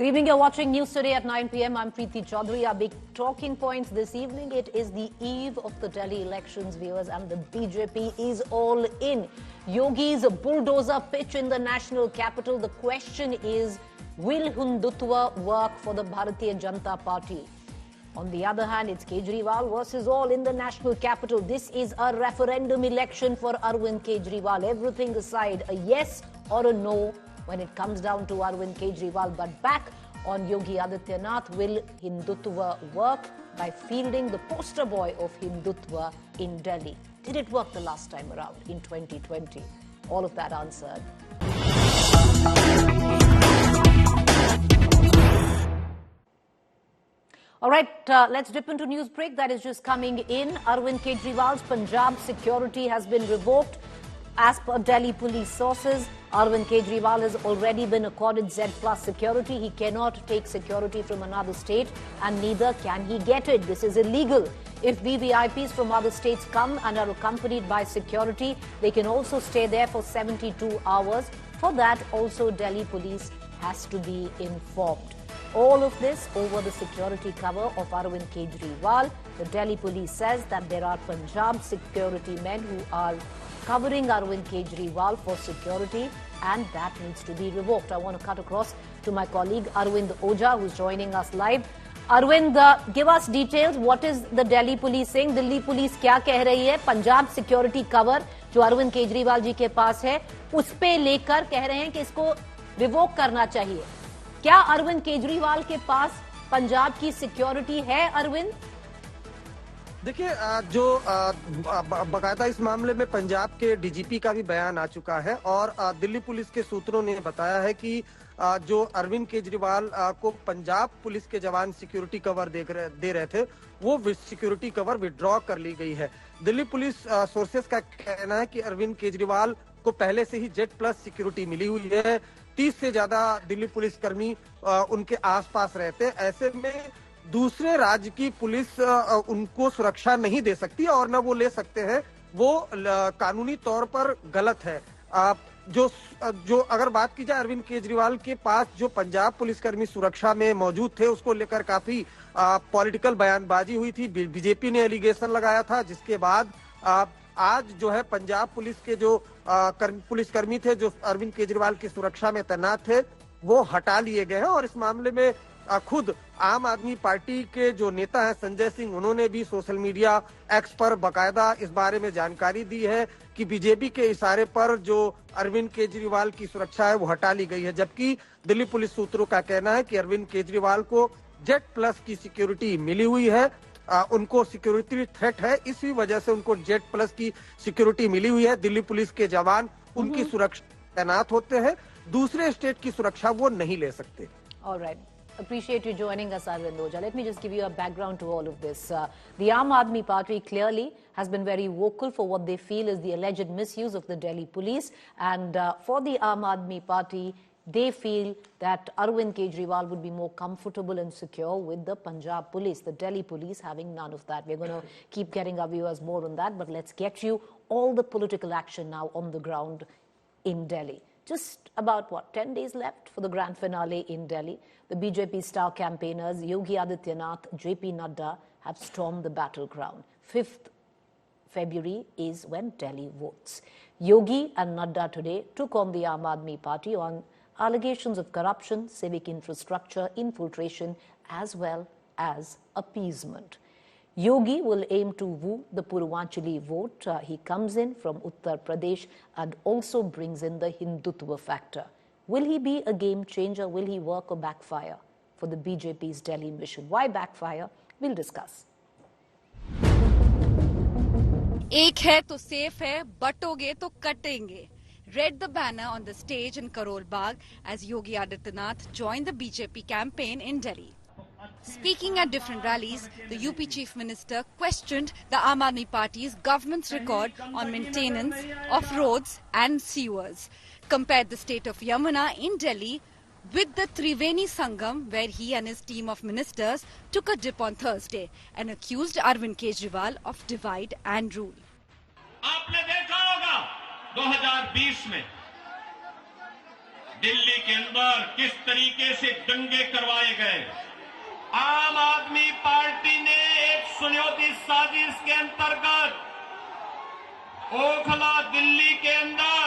Good evening, you're watching News Today at 9 p.m. I'm Preeti Choudhry. Our big talking points this evening, it is the eve of the Delhi elections, viewers, and the BJP is all in. Yogi's bulldozer pitch in the national capital. The question is, will Hindutva work for the Bharatiya Janata Party? On the other hand, it's Kejriwal versus all in the national capital. This is a referendum election for Arvind Kejriwal. Everything aside, a yes or a no when it comes down to Arvind Kejriwal. But back on Yogi Adityanath, will Hindutva work by fielding the poster boy of Hindutva in Delhi? Did it work the last time around in 2020? All of that answered. All right, let's dip into news break that is just coming in. Arvind Kejriwal's Punjab security has been revoked. As per Delhi police sources, Arvind Kejriwal has already been accorded Z+ security. He cannot take security from another state and neither can he get it. This is illegal. If VVIPs from other states come and are accompanied by security, they can also stay there for 72 hours. For that, also Delhi police has to be informed. All of this over the security cover of Arvind Kejriwal. The Delhi police says that there are Punjab security men who are covering Arvind Kejriwal for security, and that needs to be revoked. I want to cut across to my colleague Arvind Oja, who's joining us live. Arvind, give us details. What is the Delhi police saying? Delhi police क्या कह रही है? Punjab security cover जो अरविंद केजरीवाल जी के पास है, उस पे लेकर कह रहे हैं कि इसको रिवोक करना चाहिए. क्या अरविंद केजरीवाल के पास पंजाब की सिक्योरिटी है, अरविंद? देखिए, जो बकायदा इस मामले में पंजाब के डीजीपी का भी बयान आ चुका है और दिल्ली पुलिस के सूत्रों ने बताया है कि जो अरविंद केजरीवाल को पंजाब पुलिस के जवान सिक्योरिटी कवर दे रहे थे, वो सिक्योरिटी कवर विड्रॉ कर ली गई है. दिल्ली पुलिस सोर्सेस का कहना है कि अरविंद केजरीवाल को पहले से ही Z+ सिक्योरिटी मिली हुई है. 30 से ज्यादा दिल्ली पुलिस कर्मी उनके आसपास रहते हैं. ऐसे में दूसरे राज्य की पुलिस उनको सुरक्षा नहीं दे सकती और न वो ले सकते हैं. वो कानूनी तौर पर गलत है. जो अगर बात की जाए अरविंद केजरीवाल के पास जो पंजाब पुलिसकर्मी सुरक्षा में मौजूद थे, उसको लेकर काफी पॉलिटिकल बयानबाजी हुई थी. बीजेपी ने एलिगेशन लगाया था, जिसके बाद आज जो है पंजाब पुलिस के जो पुलिसकर्मी थे जो अरविंद केजरीवाल की सुरक्षा में तैनात थे, वो हटा लिए गए हैं. और इस मामले में खुद आम आदमी पार्टी के जो नेता हैं संजय सिंह, उन्होंने भी सोशल मीडिया एक्स पर बकायदा इस बारे में जानकारी दी है कि बीजेपी के इशारे पर जो अरविंद केजरीवाल की सुरक्षा है वो हटा ली गई है. जबकि दिल्ली पुलिस सूत्रों का कहना है कि अरविंद केजरीवाल को Z+ की सिक्योरिटी मिली हुई है. उनको सिक्योरिटी थ्रेट है, इसी वजह से उनको Z+ की सिक्योरिटी मिली हुई है. दिल्ली पुलिस के जवान उनकी सुरक्षा तैनात होते हैं, दूसरे स्टेट की सुरक्षा वो नहीं ले सकते. Alright. Appreciate you joining us, Arvind Oja. Let me just give you a background to all of this. The Aam Aadmi Party clearly has been very vocal for what they feel is the alleged misuse of the Delhi police. And for the Aam Aadmi Party, they feel that Arvind Kejriwal would be more comfortable and secure with the Punjab police, the Delhi police having none of that. We're going to keep getting our viewers more on that, but let's get you all the political action now on the ground in Delhi. Just about, 10 days left for the grand finale in Delhi. The BJP star campaigners Yogi Adityanath, JP Nadda have stormed the battleground. 5th February is when Delhi votes. Yogi and Nadda today took on the Aam Aadmi Party on allegations of corruption, civic infrastructure, infiltration, as well as appeasement. Yogi will aim to woo the Purvanchali vote. He comes in from Uttar Pradesh and also brings in the Hindutva factor. Will he be a game changer? Will he work or backfire for the BJP's Delhi mission? Why backfire? We'll discuss. एक है तो safe है, बटोगे तो कटेंगे. Read the banner on the stage in Karol Bagh as Yogi Adityanath joined the BJP campaign in Delhi. Speaking at different rallies, the UP Chief Minister questioned the Aam Aadmi Party's government's record on maintenance of roads and sewers, compared the state of Yamuna in Delhi with the Triveni Sangam, where he and his team of ministers took a dip on Thursday, and accused Arvind Kejriwal of divide and rule. आपने देखा होगा 2020 में दिल्ली के अंदर किस तरीके से दंगे करवाए गए। आम आदमी पार्टी ने एक सुनियोजित साजिश के अंतर्गत ओखला दिल्ली के अंदर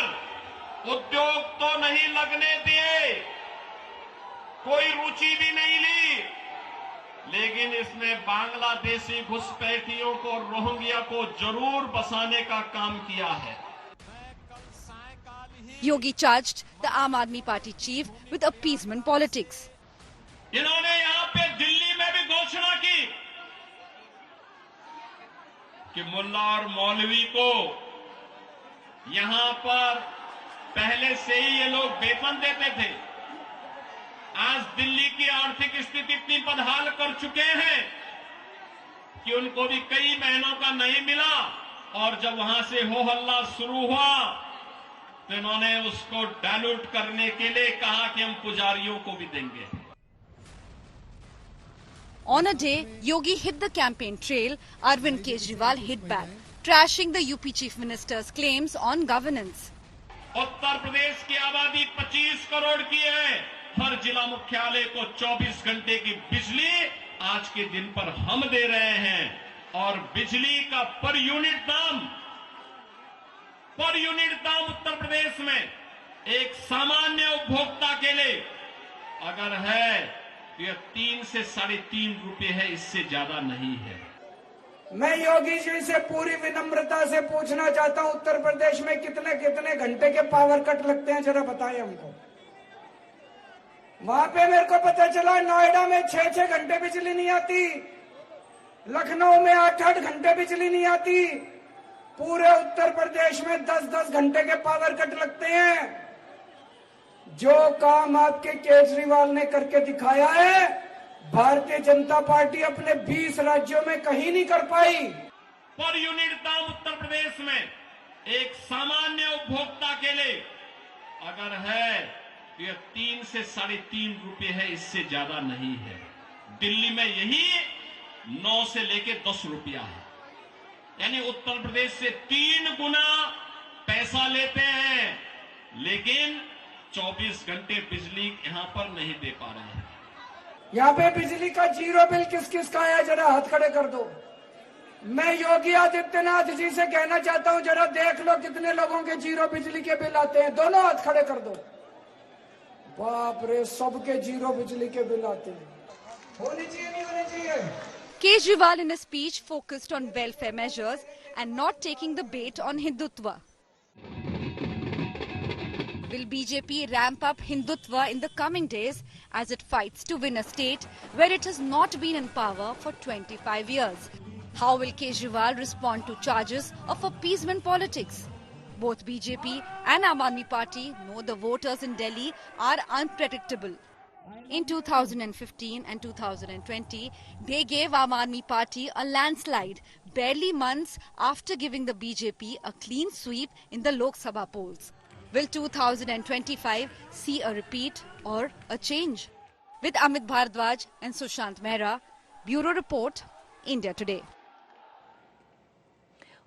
उद्योग तो नहीं लगने दिए, कोई रुचि भी नहीं ली, लेकिन इसमें बांग्लादेशी घुसपैठियों को, रोहिंग्या को जरूर बसाने का काम किया है। Yogi charged the Aam Aadmi Party chief with appeasement politics. इन्होंने यहां पे दिल्ली में भी घोषणा की कि मुल्ला और मौलवी को यहां पर पहले से ही ये लोग वेतन देते थे। आज दिल्ली की आर्थिक स्थिति इतनी बदहाल कर चुके हैं कि उनको भी कई महीनों का नहीं मिला, और जब वहां से हो हल्ला शुरू हुआ तो इन्होंने उसको डाइल्यूट करने के लिए कहा कि हम पुजारियों को भी देंगे। On a day, Yogi hit the campaign trail, Arvind Kejriwal hit back, trashing the UP Chief Minister's claims on governance. Uttar Pradesh की आबादी 25 करोड़ की है। हर जिला मुख्यालय को 24 घंटे की बिजली आज के दिन पर हम दे रहे हैं, और बिजली का पर यूनिट दाम उत्तर प्रदेश में एक सामान्य उपभोक्ता के लिए अगर है तो यह 3 से 3.5 रुपए है, इससे ज्यादा नहीं है। मैं योगी जी से पूरी विनम्रता से पूछना चाहता हूं, उत्तर प्रदेश में कितने कितने घंटे के पावर कट लगते हैं, जरा बताएं हमको। वहां पे मेरे को पता चला नोएडा में 6-6 घंटे बिजली नहीं आती, लखनऊ में 8-8 घंटे बिजली नहीं आती, पूरे उत्तर प्रदेश में 10-10 घंटे के पावर कट लगते हैं। जो काम आपके केजरीवाल ने करके दिखाया है, भारतीय जनता पार्टी अपने 20 राज्यों में कहीं नहीं कर पाई। पर यूनिट दाम उत्तर प्रदेश में एक सामान्य उपभोक्ता के लिए अगर है तो यह 3 से 3.5 रुपए है, इससे ज्यादा नहीं है। दिल्ली में यही 9 से लेके 10 रुपया है, यानी उत्तर प्रदेश से 3 गुना पैसा लेते हैं, लेकिन 24 घंटे बिजली यहां पर नहीं दे पा रहे हैं। यहाँ पे बिजली का जीरो बिल किस किस का है, जरा हाथ खड़े कर दो। मैं योगी आदित्यनाथ जी से कहना चाहता हूँ, जरा देख लो कितने लोगों के जीरो बिजली के बिल आते हैं, दोनों हाथ खड़े कर दो। बाप रे, सबके जीरो बिजली के बिल आते हैं। होनी चाहिए नहीं होनी चाहिए। Kejriwal in his speech focused on welfare measures and not taking the bait on Hindutva. Will BJP ramp up Hindutva in the coming days as it fights to win a state where it has not been in power for 25 years? How will Kejriwal respond to charges of appeasement politics? Both BJP and Aam Aadmi Party know the voters in Delhi are unpredictable. In 2015 and 2020, they gave Aam Aadmi Party a landslide, barely months after giving the BJP a clean sweep in the Lok Sabha polls. Will 2025 see a repeat or a change? With Amit Bharadwaj and Sushant Mehra, Bureau Report, India Today.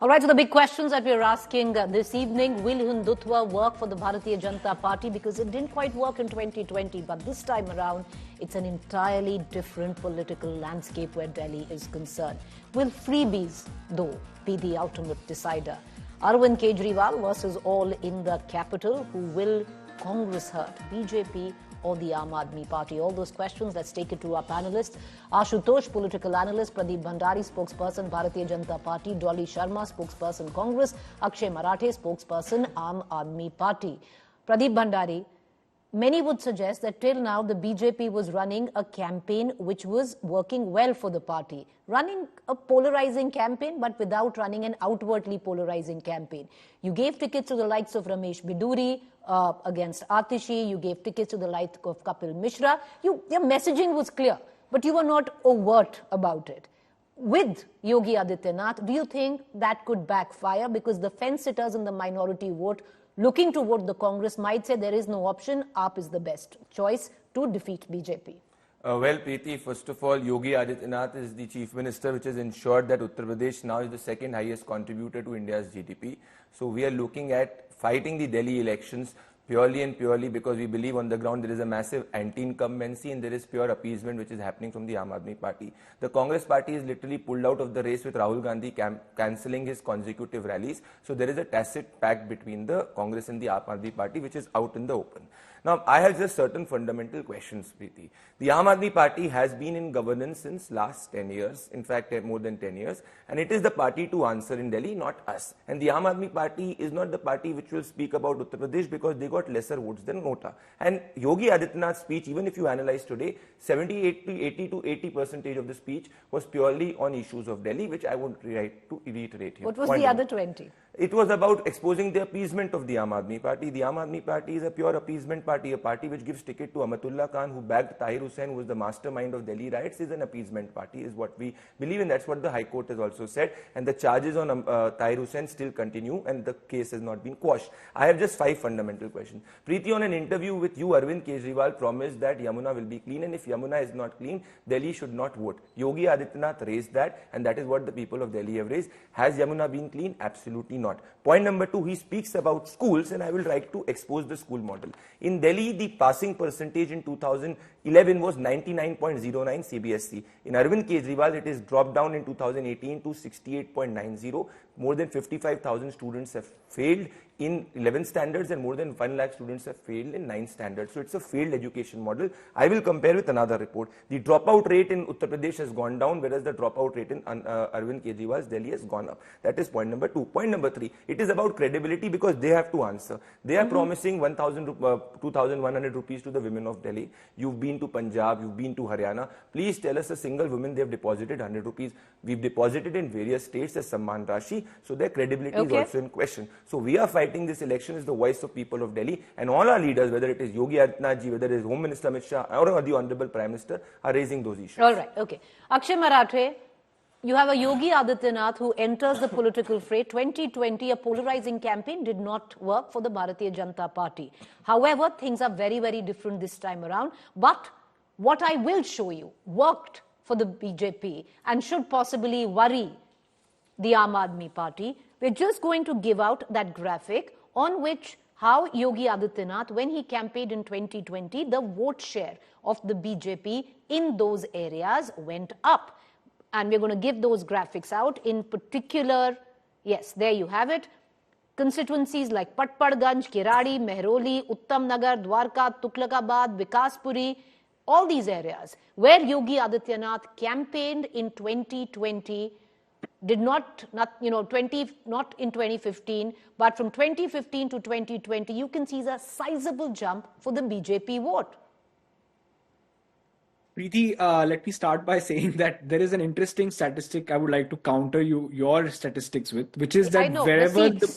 All right, so the big questions that we're asking this evening, will Hindutva work for the Bharatiya Janata Party? Because it didn't quite work in 2020, but this time around, it's an entirely different political landscape where Delhi is concerned. Will freebies, though, be the ultimate decider? Arvind Kejriwal versus all in the capital. Who will Congress hurt? BJP or the Aam Aadmi Party? All those questions, let's take it to our panelists. Ashutosh, political analyst; Pradeep Bhandari, spokesperson, Bharatiya Janata Party; Dolly Sharma, spokesperson, Congress; Akshay Marathe, spokesperson, Aam Aadmi Party. Pradeep Bhandari, many would suggest that till now the BJP was running a campaign which was working well for the party. Running a polarizing campaign, but without running an outwardly polarizing campaign. You gave tickets to the likes of Ramesh Biduri against Atishi. You gave tickets to the likes of Kapil Mishra. Your messaging was clear, but you were not overt about it. With Yogi Adityanath, do you think that could backfire? Because the fence-sitters in the minority vote looking to vote the Congress might say there is no option, AAP is the best choice to defeat BJP. Well, Preeti, first of all, Yogi Adityanath is the Chief Minister, which has ensured that Uttar Pradesh now is the second highest contributor to India's GDP. So we are looking at fighting the Delhi elections purely and purely because we believe on the ground there is a massive anti-incumbency and there is pure appeasement which is happening from the Aam Aadmi Party. The Congress Party is literally pulled out of the race with Rahul Gandhi cancelling his consecutive rallies. So there is a tacit pact between the Congress and the Aam Aadmi Party which is out in the open. Now, I have just certain fundamental questions, Preeti. The Aam Aadmi Party has been in governance since last 10 years, in fact, more than 10 years, and it is the party to answer in Delhi, not us. And the Aam Aadmi Party is not the party which will speak about Uttar Pradesh because they got lesser votes than Nota. And Yogi Adityanath's speech, even if you analyze today, 80 to 80% of the speech was purely on issues of Delhi, which I would like to reiterate here. What was the other 20? It was about exposing the appeasement of the Aam Aadmi Party. The Aam Aadmi Party is a pure appeasement party, a party which gives ticket to Amatullah Khan, who backed Tahir Hussain, who was the mastermind of Delhi riots, is an appeasement party, is what we believe, and that's what the High Court has also said. And the charges on Tahir Hussain still continue, and the case has not been quashed. I have just 5 fundamental questions. Preeti, on an interview with you, Arvind Kejriwal promised that Yamuna will be clean, and if Yamuna is not clean, Delhi should not vote. Yogi Adityanath raised that, and that is what the people of Delhi have raised. Has Yamuna been clean? Absolutely not. Point number 2, he speaks about schools, and I will try to expose the school model. In Delhi, the passing percentage in 2011 was 99.09 CBSE. In Arvind Kejriwal, it is dropped down in 2018 to 68.90. More than 55,000 students have failed in 11 standards and more than 1 lakh students have failed in 9 standards. So it's a failed education model. I will compare with another report. The dropout rate in Uttar Pradesh has gone down, whereas the dropout rate in Arvind Kejriwal's Delhi has gone up. That is point number 2. Point number 3, it is about credibility because they have to answer. They are promising 2,100 rupees to the women of Delhi. You've been to Punjab, you've been to Haryana. Please tell us a single woman they have deposited 100 rupees. We've deposited in various states as Samman Rashi. So their credibility is also in question. So we are fighting this election as the voice of people of Delhi, and all our leaders, whether it is Yogi Adityanath ji, whether it is Home Minister Amit Shah or the Honorable Prime Minister, are raising those issues. All right, okay. Akshay Marathe, you have a Yogi Adityanath who enters the political fray. 2020, a polarizing campaign did not work for the Bharatiya Janata Party. However, things are very, very different this time around. But what I will show you worked for the BJP and should possibly worry the Aam Aadmi Party. We're just going to give out that graphic on which how Yogi Adityanath, when he campaigned in 2020, the vote share of the BJP in those areas went up. And we're going to give those graphics out in particular. Yes, there you have it. Constituencies like Patparganj, Kiradi, Mehroli, Uttam Nagar, Dwarka, Tuklakabad, Vikaspuri, all these areas where Yogi Adityanath campaigned in 2020 did not in 2015, but from 2015 to 2020, you can see a sizable jump for the BJP vote. Preeti, let me start by saying that there is an interesting statistic I would like to counter your statistics with, which is that wherever the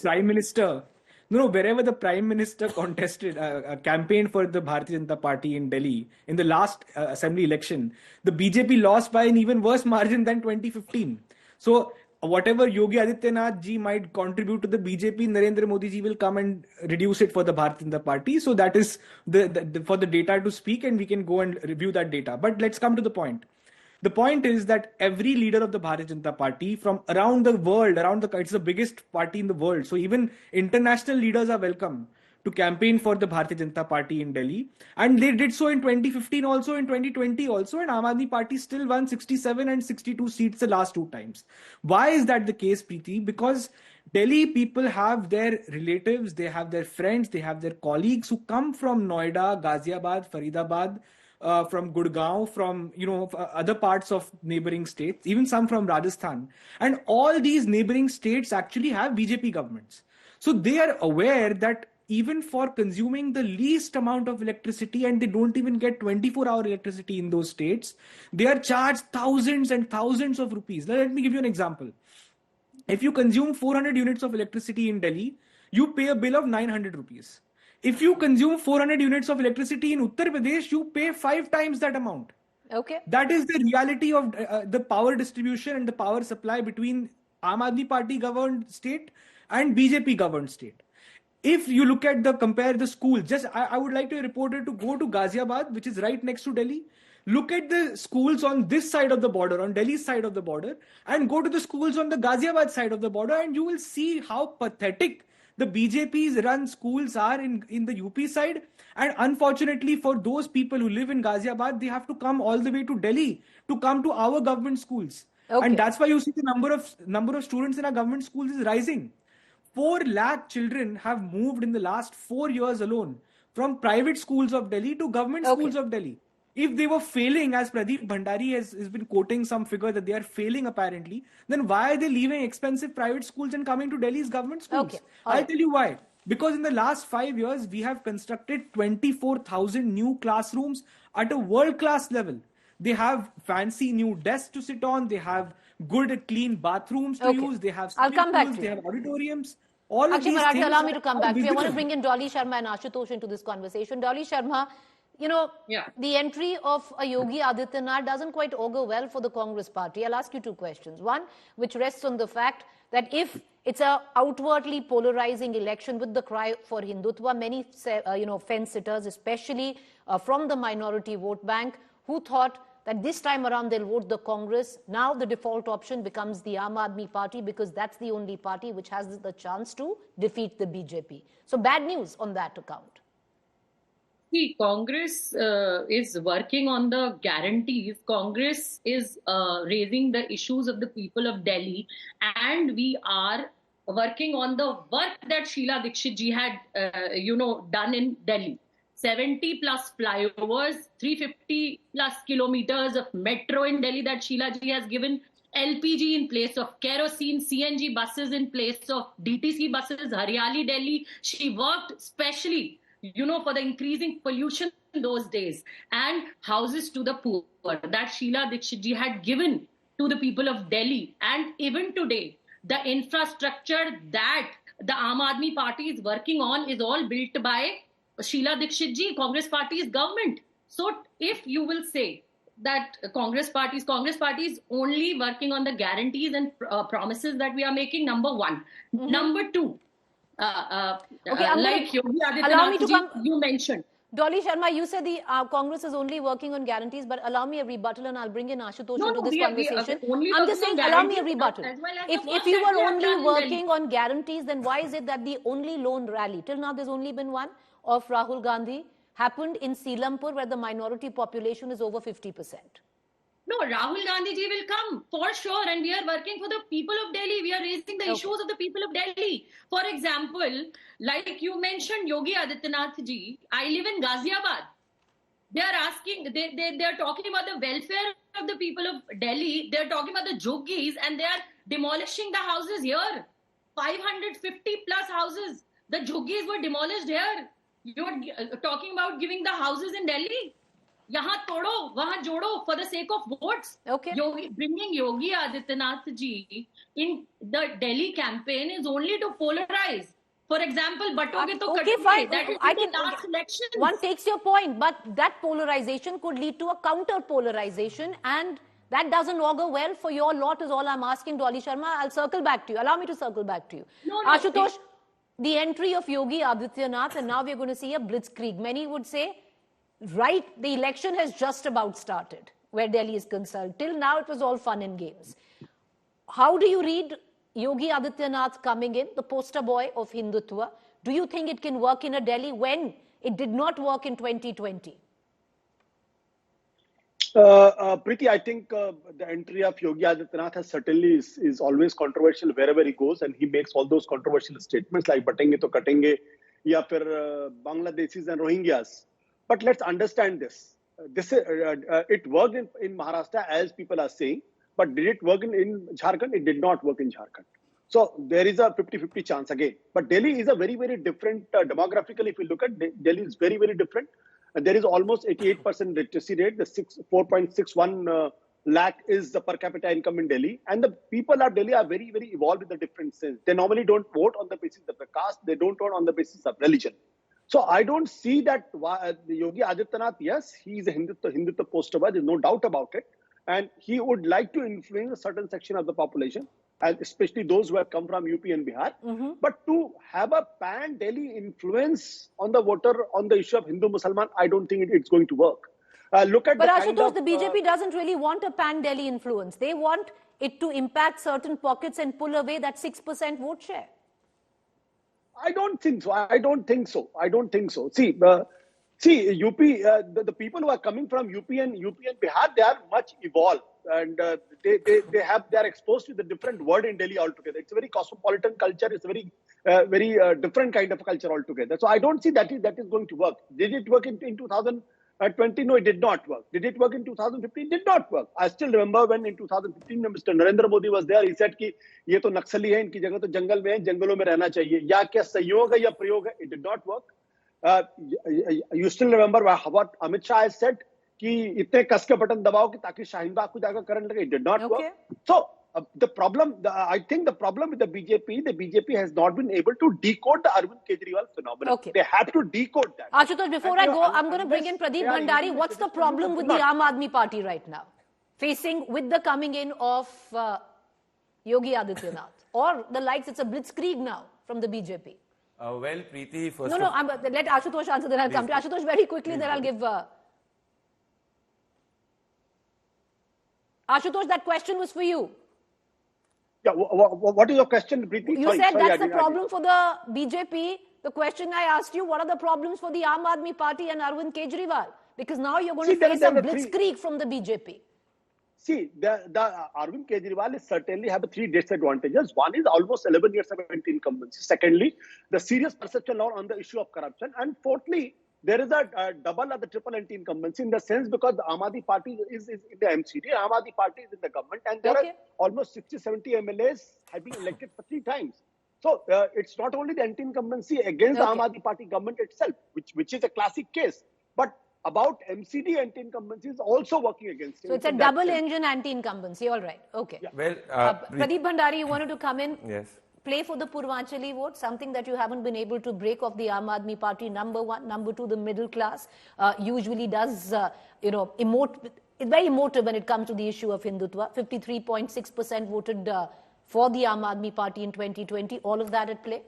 Prime Minister contested, campaigned for the Bharatiya Janata Party in Delhi in the last assembly election, the BJP lost by an even worse margin than 2015. So whatever Yogi Adityanath ji might contribute to the BJP, Narendra Modi ji will come and reduce it for the Bharatiya Janata Party. So that is for the data to speak, and we can go and review that data. But let's come to the point. The point is that every leader of the Bharatiya Janata Party from around the world, it's the biggest party in the world. So even international leaders are welcome to campaign for the Bharatiya Janata Party in Delhi. And they did so in 2015 also, in 2020 also, and Aam Aadmi Party still won 67 and 62 seats the last 2 times. Why is that the case, Preeti? Because Delhi people have their relatives, they have their friends, they have their colleagues who come from Noida, Ghaziabad, Faridabad, from Gurgaon, from other parts of neighboring states, even some from Rajasthan. And all these neighboring states actually have BJP governments. So they are aware that even for consuming the least amount of electricity, and they don't even get 24-hour electricity in those states, they are charged thousands and thousands of rupees. Now, let me give you an example. If you consume 400 units of electricity in Delhi, you pay a bill of 900 rupees. If you consume 400 units of electricity in Uttar Pradesh, you pay 5 times that amount. Okay. That is the reality of the power distribution and the power supply between Aam Aadmi Party governed state and BJP governed state. If you look at compare the schools, I would like a reporter to go to Ghaziabad, which is right next to Delhi. Look at the schools on this side of the border, on Delhi's side of the border, and go to the schools on the Ghaziabad side of the border, and you will see how pathetic The BJP's run schools are in the UP side. And unfortunately for those people who live in Ghaziabad, they have to come all the way to Delhi to come to our government schools. Okay. And that's why you see the number of students in our government schools is rising. 4 lakh children have moved in the last 4 years alone from private schools of Delhi to government schools of Delhi. If they were failing, as Pradeep Bhandari has been quoting some figure that they are failing apparently, then why are they leaving expensive private schools and coming to Delhi's government schools? Okay. I'll tell you why. Because in the last 5 years, we have constructed 24,000 new classrooms at a world-class level. They have fancy new desks to sit on. They have good, clean bathrooms to use. They have I'll come back to they you. have auditoriums. All of Actually, these Marathi, things allow me to come back to you. I want to visible. bring in Dolly Sharma and Ashutosh into this conversation. Dolly Sharma, you know, the entry of a Yogi Adityanath doesn't quite augur well for the Congress party. I'll ask you 2 questions. One, which rests on the fact that if it's a outwardly polarizing election with the cry for Hindutva, many, fence sitters, especially from the minority vote bank, who thought that this time around they'll vote the Congress. Now the default option becomes the Aam Aadmi Party because that's the only party which has the chance to defeat the BJP. So bad news on that account. See, Congress is working on the guarantees. Congress is raising the issues of the people of Delhi, and we are working on the work that Sheila Dikshit ji had, done in Delhi. 70 plus flyovers, 350 plus kilometers of metro in Delhi that Sheila ji has given, LPG in place of kerosene, CNG buses in place of DTC buses, Haryali Delhi. She worked specially, for the increasing pollution in those days, and houses to the poor that Sheila Dikshit ji had given to the people of Delhi. And even today, the infrastructure that the Aam Aadmi Party is working on is all built by Sheila Dikshit ji, Congress Party's government. So if you will say that Congress Party is only working on the guarantees and promises that we are making, number one. Number two, like Yogi Adityanath, you mentioned. Dolly Sharma, you said the Congress is only working on guarantees, but allow me a rebuttal and I'll bring in Ashutosh into this conversation. I'm just saying, allow me a rebuttal. If you were only working on guarantees, then why is it that the only lone rally, till now there's only been one, of Rahul Gandhi happened in Seelampur, where the minority population is over 50%? No, Rahul Gandhi ji will come for sure, and we are working for the people of Delhi. We are raising the issues of the people of Delhi. For example, like you mentioned, Yogi Adityanath ji, I live in Ghaziabad. They are asking, they are talking about the welfare of the people of Delhi. They are talking about the jogis, and they are demolishing the houses here. 550 plus houses. The jogis were demolished here. You are talking about giving the houses in Delhi. Yahan todo, wahan jodo, for the sake of votes. Bringing Yogi Adityanath ji in the Delhi campaign is only to polarize. For example, batoge to katenge. Fine. That is the last election. One takes your point, but that polarization could lead to a counter polarization, and that doesn't augur well for your lot is all I'm asking, Dolly Sharma. I'll circle back to you. Allow me to circle back to you. Ashutosh, the entry of Yogi Adityanath, and now we're going to see a blitzkrieg. Many would say, right, the election has just about started, where Delhi is concerned. Till now, it was all fun and games. How do you read Yogi Adityanath coming in, the poster boy of Hindutva? Do you think it can work in a Delhi when it did not work in 2020? Preeti, I think the entry of Yogi Adityanath has certainly is always controversial wherever he goes, and he makes all those controversial statements like batenge to katenge, ya fir Bangladeshis and Rohingyas. But let's understand this. It worked in Maharashtra, as people are saying, but did it work in Jharkhand? It did not work in Jharkhand. So there is a 50-50 chance again. But Delhi is a very, very different demographically. If you look at Delhi, is very, very different. There is almost 88% literacy rate. The 4.61 lakh is the per capita income in Delhi. And the people of Delhi are very, very evolved in the different sense. They normally don't vote on the basis of the caste. They don't vote on the basis of religion. So I don't see that Yogi Adityanath, yes, he is a Hindutva poster boy. There's no doubt about it. And he would like to influence a certain section of the population, and especially those who have come from UP and Bihar. But to have a pan-Delhi influence on the voter on the issue of Hindu-Musliman, I don't think it's going to work. Look at but Ashutosh, the BJP doesn't really want a pan-Delhi influence. They want it to impact certain pockets and pull away that 6% vote share. I don't think so. I don't think so. I don't think so. See, UP, the people who are coming from UP and Bihar, they are much evolved, and they are exposed to the different world in Delhi altogether. It's a very cosmopolitan culture. It's a very different kind of culture altogether. So I don't see that is going to work. Did it work in 2020? No, it did not work. Did it work in 2015? It did not work. I still remember when in 2015 Mr. Narendra Modi was there, he said कि ये तो नक्सली है, इनकी जगह तो जंगल में है, जंगलों में रहना चाहिए. या क्या संयोग है या प्रयोग है? It did not work. You still remember what Amit Shah has said कि इतने कस के बटन दबाओ कि ताकि शाहीन बाग को जाकर करने लगे. It did not work. So I think the problem with the BJP has not been able to decode the Arvind Kejriwal phenomenon. They have to decode that. Ashutosh, before I go, I'm going to bring in Pradeep Bhandari. What's the problem with the Aam Aadmi Party right now, facing with the coming in of Yogi Adityanath, or the likes? It's a blitzkrieg now from the BJP. Well, Preeti, first let Ashutosh answer, then I'll come to Ashutosh very quickly, then I'll give... Ashutosh, that question was for you. Yeah, what is your question, Preeti? You said that's the problem for the BJP. The question I asked you, what are the problems for the Aam Aadmi Party and Arvind Kejriwal? Because now you're going to face a blitzkrieg from the BJP. See, the Arvind Kejriwal is certainly have three disadvantages. One is almost 11 years of anti-incumbency. Secondly, the serious perception law on the issue of corruption. And fourthly, there is a double or the triple anti-incumbency in the sense because the Aam Aadmi Party is in the MCD, Aam Aadmi Party is in the government, and there are almost 60-70 MLAs have been elected for 3 times. So it's not only the anti-incumbency against the Aam Aadmi Party government itself, which is a classic case, but about MCD anti-incumbency is also working against it. So it's a double engine anti-incumbency. All right. Okay. Yeah. Well, Pradeep Bhandari, you wanted to come in? Yes. Play for the Purvanchali vote, something that you haven't been able to break off the Aam Aadmi Party. Number one. Number two, the middle class usually does, emote. It's very emotive when it comes to the issue of Hindutva. 53.6% voted for the Aam Aadmi Party in 2020. All of that at play?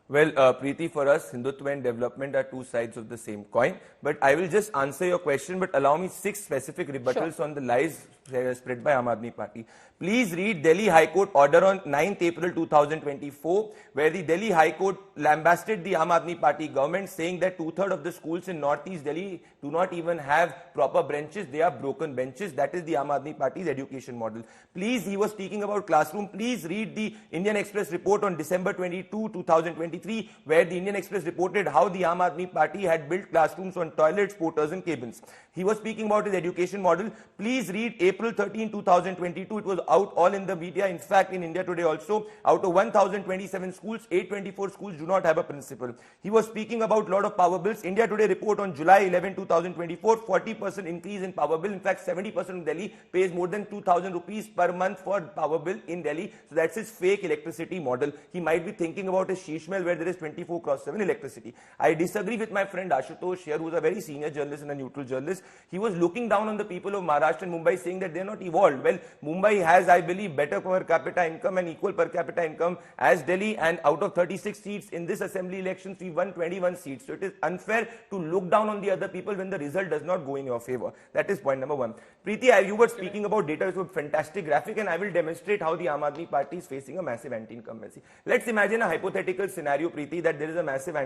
Well, Preeti, for us, Hindutva and development are two sides of the same coin. But I will just answer your question, but allow me 6 specific rebuttals on the lies spread by Aam Aadmi Party. Please read Delhi High Court order on 9th April 2024, where the Delhi High Court lambasted the Aam Aadmi Party government, saying that 2/3 of the schools in Northeast Delhi do not even have proper benches. They are broken benches. That is the Aam Aadmi Party's education model. Please, he was speaking about classroom. Please read the Indian Express report on December 22, 2023, where the Indian Express reported how the Aam Aadmi Party had built classrooms on toilets, porters and cabins. He was speaking about his education model. Please read April 13, 2022. It was out all in the media. In fact, in India Today also, out of 1,027 schools, 824 schools do not have a principal. He was speaking about lot of power bills. India Today report on July 11, 2024, 40% increase in power bill. In fact, 70% of Delhi pays more than 2,000 rupees per month for power bill in Delhi. So that's his fake electricity model. He might be thinking about his Shishmel where there is 24/7 electricity. I disagree with my friend Ashutosh here, who is a very senior journalist and a neutral journalist. He was looking down on the people of Maharashtra and Mumbai, saying that they are not evolved. Well, Mumbai has, I believe, better per capita income and equal per capita income as Delhi, and out of 36 seats in this assembly elections, we won 21 seats. So it is unfair to look down on the other people when the result does not go in your favor. That is point number 1. Preeti, you were speaking about data. It's a fantastic graphic, and I will demonstrate how the Aam Aadmi Party is facing a massive anti-incumbency. Let's imagine a hypothetical scenario, Preeti, that there is a massive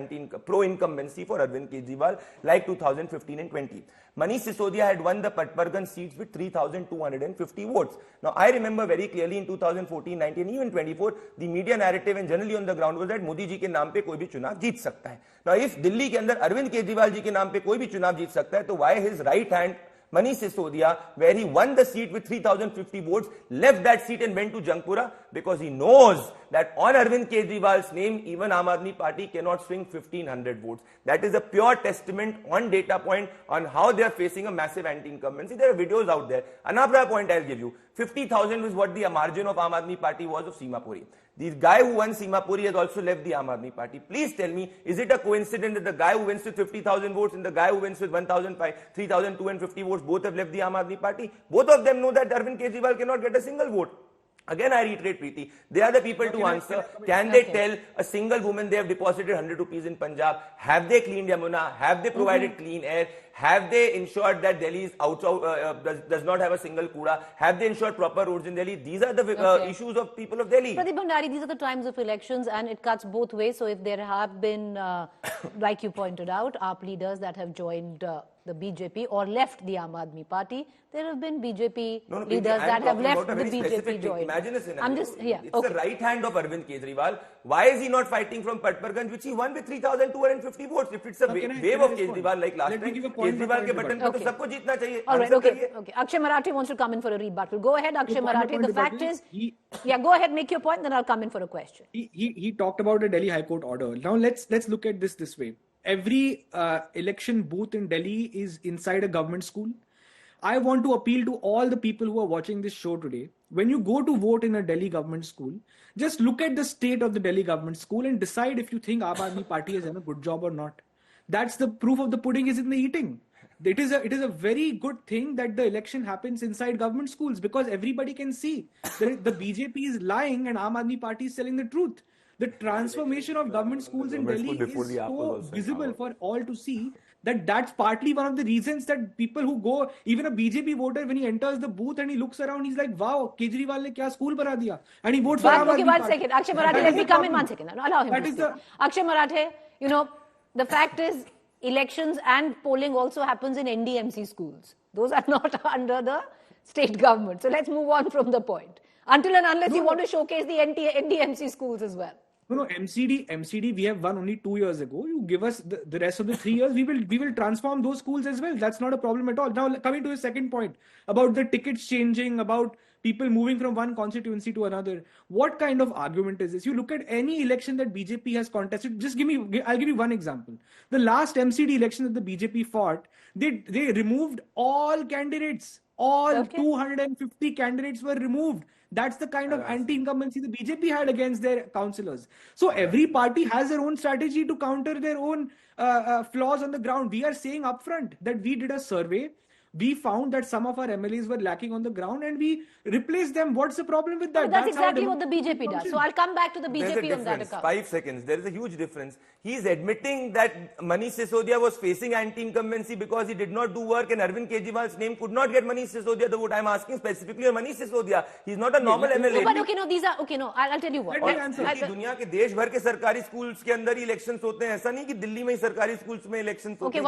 pro-incumbency for Arvind Kejriwal like 2015 and 20. Manish Sisodia had won the Patpargan seats with 3,250 votes. Now, I remember very clearly in 2014, 19, even 24, the media narrative and generally on the ground was that Modi ji के नाम पे कोई भी चुनाव जीत सकता है. Now, if Delhi के अंदर अरविंद केजरीवाल जी के नाम पे कोई भी चुनाव जीत सकता है, तो why his right hand Manish Sisodia, where he won the seat with 3,050 votes, left that seat and went to Jangpura? Because he knows that on Arvind Kejriwal's name, even Aam Aadmi Party cannot swing 1,500 votes. That is a pure testament on data point on how they are facing a massive anti-incumbency. There are videos out there. Another point I'll give you. 50,000 was what the margin of Aam Aadmi Party was of Simapuri. The guy who won Simapuri has also left the Aam Aadmi Party. Please tell me, is it a coincidence that the guy who wins with 50,000 votes and the guy who wins with 3,250 votes both have left the Aam Aadmi Party? Both of them know that Arvind Kejriwal cannot get a single vote. Again, I reiterate, Preeti, they are the people to answer. Can they tell a single woman they have deposited 100 rupees in Punjab? Have they cleaned Yamuna? Have they provided clean air? Have they ensured that Delhi is does not have a single kuda? Have they ensured proper roads in Delhi? These are the issues of people of Delhi. Pradeep Bhandari, these are the times of elections and it cuts both ways. So if there have been, like you pointed out, AAP leaders that have joined the BJP or left the Aam Aadmi Party, there have been BJP leaders that have left the BJP joined. Imagine a scenario. It's the right hand of Arvind Kejriwal. Why is he not fighting from Patparganj, which he won with 3,250 votes? If it's a wave of Kejriwal like last time, Kejriwal ke button pe to sabko jeetna chahiye. All right, okay. Akshay Marathi wants to come in for a rebuttal. Go ahead, Akshay Marathi. The fact is, go ahead, make your point, then I'll come in for a question. He talked about the Delhi High Court order. Now let's look at this way. Every election booth in Delhi is inside a government school. I want to appeal to all the people who are watching this show today. When you go to vote in a Delhi government school, just look at the state of the Delhi government school and decide if you think Aam Aadmi Party has done a good job or not. That's the proof of the pudding is in the eating. It is a very good thing that the election happens inside government schools because everybody can see the BJP is lying and Aam Aadmi Party is telling the truth. The transformation of government schools in Delhi is so visible for all to see that that's partly one of the reasons that people who go, even a BJP voter, when he enters the booth and he looks around, he's like, wow, Kejriwal ne kya school bana diya? And he votes for Aam Aadmi Party. One second. Akshay Marathi, let me come in 1 second. Allow him to speak. Akshay Marathi, the fact is, elections and polling also happens in NDMC schools. Those are not under the state government. So let's move on from the point. Until and unless you want to showcase the NDMC schools as well. No, MCD, we have won only 2 years ago. You give us the rest of the 3 years, we will transform those schools as well. That's not a problem at all. Now, coming to the second point about the tickets changing, about people moving from one constituency to another. What kind of argument is this? You look at any election that BJP has contested. I'll give you one example. The last MCD election that the BJP fought, they removed all candidates. All 250 candidates were removed. That's the kind of anti-incumbency the BJP had against their councillors. So every party has their own strategy to counter their own flaws on the ground. We are saying upfront that we did a survey. We found that some of our MLAs were lacking on the ground and we replaced them. What's the problem with that? That's exactly what the BJP does. So I'll come back to the BJP on that account. 5 seconds. There is a huge difference. He's admitting that Manish Sisodia was facing anti-incumbency because he did not do work and Arvind Kejriwal's name could not get Manish Sisodia the vote. I'm asking specifically on Manish Sisodia. He's not a normal MLA. But I'll tell you what. दुनिया के देश भर के सरकारी schools के अंदर ही elections होते हैं. ऐसा नहीं कि दिल्ली में ही सरकारी स्कूल्स में इलेक्शंस होते हैं.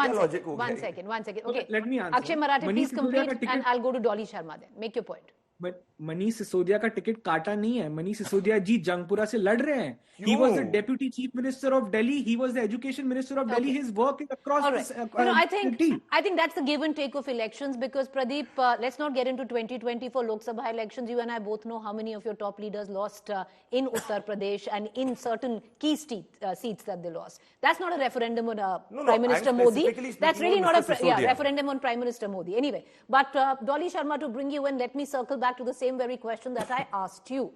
One second. Okay, let me answer. Akshay Marathi, please complete and I'll go to Dolly Sharma then. Make your point. But Manish Sisodia का टिकट काटा नहीं है. Manish Sisodia जी जंगपुरा से लड़ रहे हैं. He was the deputy chief minister of Delhi. He was the education minister of Delhi. His work is across I think that's the give and take of elections because Pradeep, let's not get into 2024 Lok Sabha elections. You and I both know how many of your top leaders lost in Uttar Pradesh and in certain key seats that they lost. That's not a referendum on Prime Minister Modi. That's really not a referendum on Prime Minister Modi. Anyway, but Dolly Sharma, to bring you in, let me circle back to the same very question that I asked you.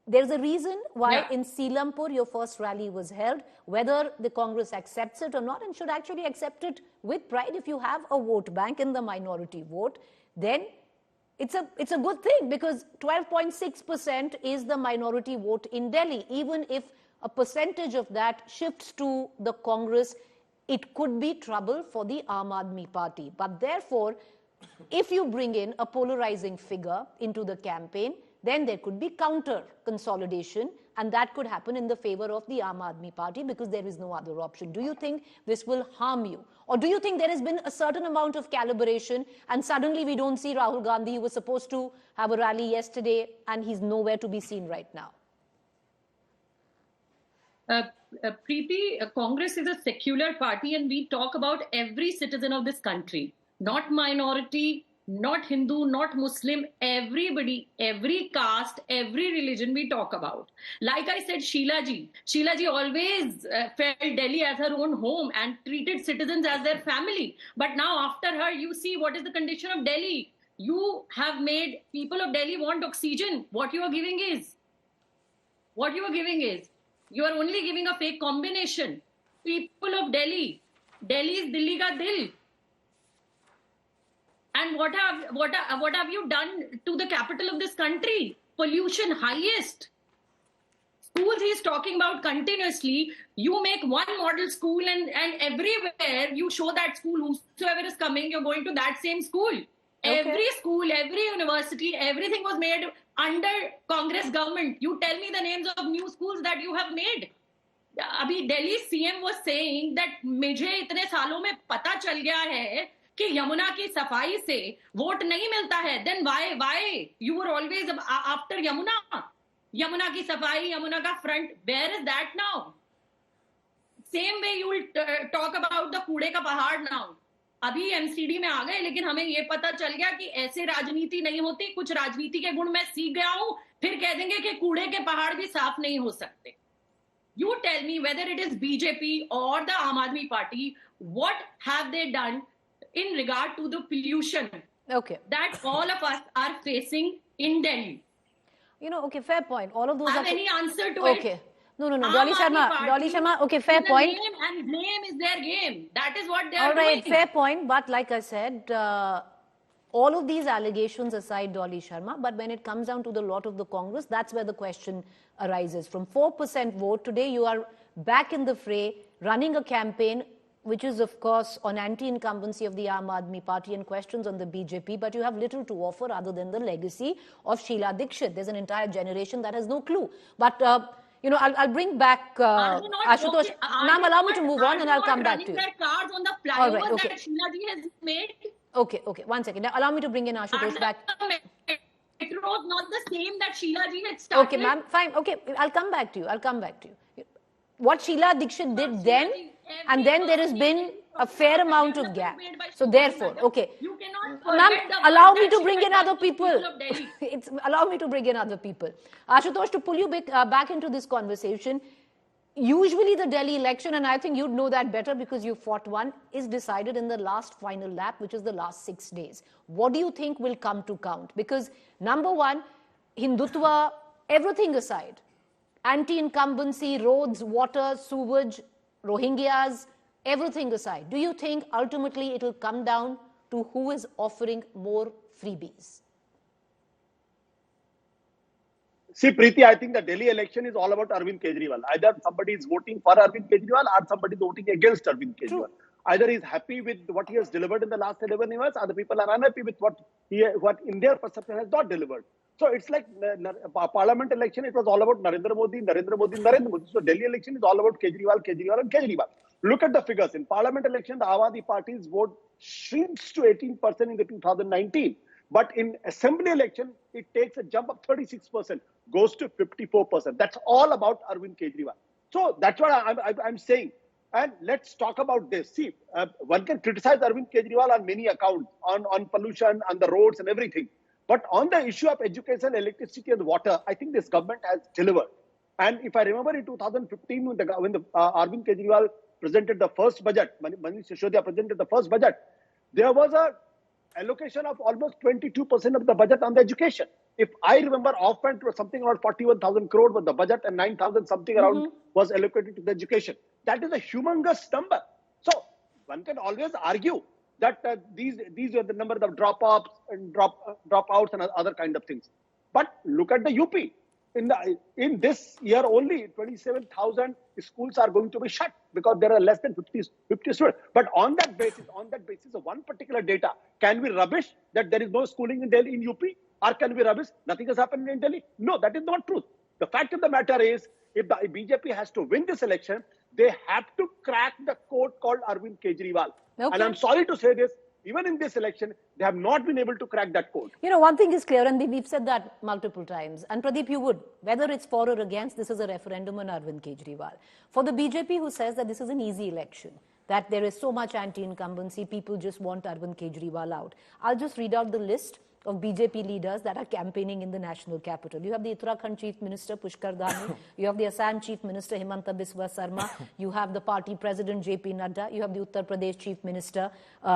There's a reason why in Selampur your first rally was held, whether the Congress accepts it or not, and should actually accept it with pride. If you have a vote bank in the minority vote, then it's a good thing because 12.6% is the minority vote in Delhi. Even if a percentage of that shifts to the Congress, it could be trouble for the Aam Aadmi Party. But therefore, if you bring in a polarizing figure into the campaign, then there could be counter consolidation and that could happen in the favor of the Aam Aadmi Party because there is no other option. Do you think this will harm you? Or do you think there has been a certain amount of calibration and suddenly we don't see Rahul Gandhi, who was supposed to have a rally yesterday and he's nowhere to be seen right now? Preeti, Congress is a secular party and we talk about every citizen of this country, not minority, not Hindu, not Muslim, everybody, every caste, every religion we talk about. Like I said, Sheila ji always felt Delhi as her own home and treated citizens as their family. But now after her, you see what is the condition of Delhi. You have made people of Delhi want oxygen. What you are giving is, you are only giving a fake combination. People of Delhi is Dilli ka dil. And what have you done to the capital of this country? pollution highest. Schools he's talking about continuously. You make one model school and everywhere you show that school, whosoever is coming, you're going to that same school. Okay. Every school, every university, everything was made under Congress government. You tell me the names of new schools that you have made. Abhi Delhi CM was saying that मुझे इतने सालों में पता चल गया है कि यमुना की सफाई से वोट नहीं मिलता है. Then why you were always after Yamuna? Yamuna ki safai, Yamuna ka front. Where is that now? Same way you will talk about the कूड़े का पहाड़ now. अभी MCD में आ गए, लेकिन हमें ये पता चल गया कि ऐसे राजनीति नहीं होती. कुछ राजनीति के गुण मैं सीख गया हूं. फिर कह देंगे कि कूड़े के पहाड़ भी साफ नहीं हो सकते. You tell me whether it is BJP or the Aam Aadmi Party, what have they done in regard to the pollution that all of us are facing in Delhi? You know, okay, fair point. All of those have any answer to it? Okay. No. Dolly Sharma, okay, fair point. Name and blame is their game. That is what they are doing. All right, doing. fair point. But like I said, all of these allegations aside, Dolly Sharma, but when it comes down to the lot of the Congress, that's where the question arises. From 4% vote, today you are back in the fray, running a campaign which is, of course, on anti-incumbency of the Aam Aadmi Party and questions on the BJP, but you have little to offer other than the legacy of Sheila Dikshit. There's an entire generation that has no clue. But, you know, I'll bring back Ashutosh. Ma'am, allow me to move on and I'll come back to you. Cards on the flyovers that Sheila ji has made. Okay, 1 second. Now, allow me to bring in Ashutosh back. It was not the same that Sheila ji had started. Okay, ma'am, fine. Okay, I'll come back to you. What Sheila Dikshit did then, and then there has been a fair amount of gap. So therefore, okay. Ma'am, allow me to bring in other people. Allow me to bring in other people. Ashutosh, to pull you back into this conversation, usually the Delhi election, and I think you'd know that better because you fought one, is decided in the last final lap, which is the last 6 days. What do you think will come to count? Because number one, Hindutva, everything aside, anti-incumbency, roads, water, sewage, Rohingyas, everything aside, do you think ultimately it will come down to who is offering more freebies? See, Preeti, I think the Delhi election is all about Arvind Kejriwal. Either somebody is voting for Arvind Kejriwal or somebody is voting against Arvind Kejriwal. True. Either he is happy with what he has delivered in the last 11 years, or the people are unhappy with what in their perception has not delivered. So it's like parliament election, it was all about Narendra Modi. So Delhi election is all about Kejriwal. Look at the figures. In parliament election, the Aam Aadmi Party's vote shrinks to 18% in the 2019. But in assembly election, it takes a jump of 36%, goes to 54%. That's all about Arvind Kejriwal. So that's what I'm saying. And let's talk about this. See, one can criticize Arvind Kejriwal on many accounts, on pollution, on the roads and everything. But on the issue of education, electricity and water, I think this government has delivered. And if I remember in 2015, when Arvind Kejriwal presented the first budget, Manish Sisodiya presented the first budget, there was a allocation of almost 22% of the budget on the education. If I remember offhand, it was something around 41,000 crore was the budget and 9,000 something around was allocated to the education. That is a humongous number. So one can always argue that these are the number of dropouts and dropouts and other kind of things. But look at the UP. In this year only, 27,000 schools are going to be shut because there are less than 50 students. But on that basis of one particular data, can we rubbish that there is no schooling in Delhi, in UP? Or can we rubbish nothing has happened in Delhi? No, that is not true. The fact of the matter is, if the BJP has to win this election, they have to crack the code called Arvind Kejriwal. Okay. And I'm sorry to say this, even in this election, they have not been able to crack that code. You know, one thing is clear, and we've said that multiple times. And Pradeep, you would, whether it's for or against, this is a referendum on Arvind Kejriwal. For the BJP who says that this is an easy election, that there is so much anti-incumbency, people just want Arvind Kejriwal out. I'll just read out the list of BJP leaders that are campaigning in the national capital. You have the Uttarakhand Chief Minister Pushkar Dhami, you have the Assam Chief Minister Himanta Biswa Sarma, you have the party President JP Nadda, you have the Uttar Pradesh Chief Minister,